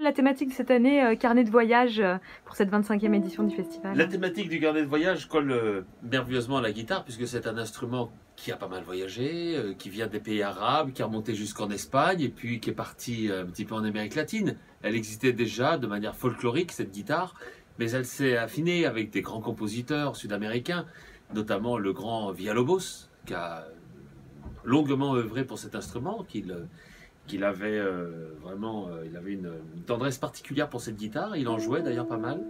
La thématique de cette année, carnet de voyage pour cette 25e édition du festival. La thématique du carnet de voyage colle merveilleusement à la guitare puisque c'est un instrument qui a pas mal voyagé, qui vient des pays arabes, qui est remonté jusqu'en Espagne et puis qui est parti un petit peu en Amérique latine. Elle existait déjà de manière folklorique, cette guitare, mais elle s'est affinée avec des grands compositeurs sud-américains, notamment le grand Villalobos, qui a longuement œuvré pour cet instrument, qu'il avait vraiment il avait une tendresse particulière pour cette guitare. Il en jouait d'ailleurs pas mal.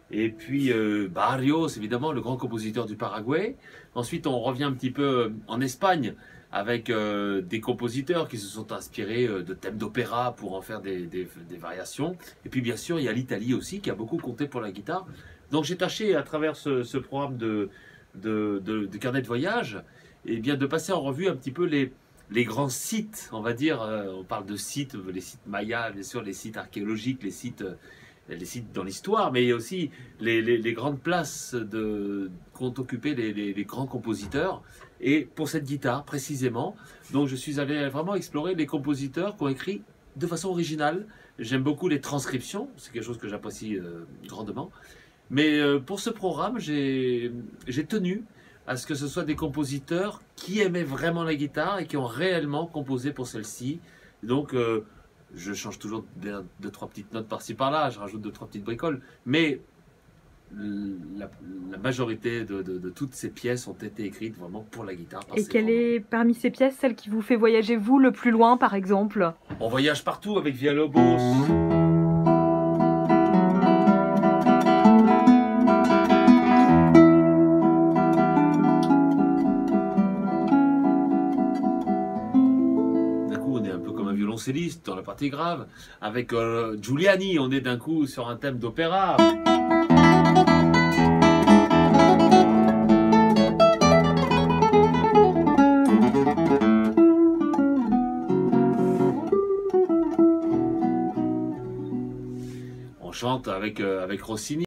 Et puis Barrios, évidemment, le grand compositeur du Paraguay. Ensuite, on revient un petit peu en Espagne avec des compositeurs qui se sont inspirés de thèmes d'opéra pour en faire des variations. Et puis, bien sûr, il y a l'Italie aussi qui a beaucoup compté pour la guitare. Donc, j'ai tâché, à travers ce programme de carnet de voyage, et bien, de passer en revue un petit peu les grands sites, on va dire. On parle de sites, les sites mayas, bien sûr, les sites archéologiques, les sites dans l'histoire, mais il y a aussi les grandes places qu'ont occupé les grands compositeurs. Et pour cette guitare, précisément, donc je suis allé vraiment explorer les compositeurs qui ont écrit de façon originale. J'aime beaucoup les transcriptions, c'est quelque chose que j'apprécie grandement. Mais pour ce programme, j'ai tenu à ce que ce soit des compositeurs qui aimaient vraiment la guitare et qui ont réellement composé pour celle-ci. Donc, je change toujours deux, trois petites notes par-ci par-là, je rajoute deux, trois petites bricoles, mais la majorité de toutes ces pièces ont été écrites vraiment pour la guitare. Et quelle est parmi ces pièces celle qui vous fait voyager vous le plus loin, par exemple? On voyage partout avec Villalobos. Violoncelliste dans la partie grave, avec Giuliani, on est d'un coup sur un thème d'opéra. On chante avec Rossini.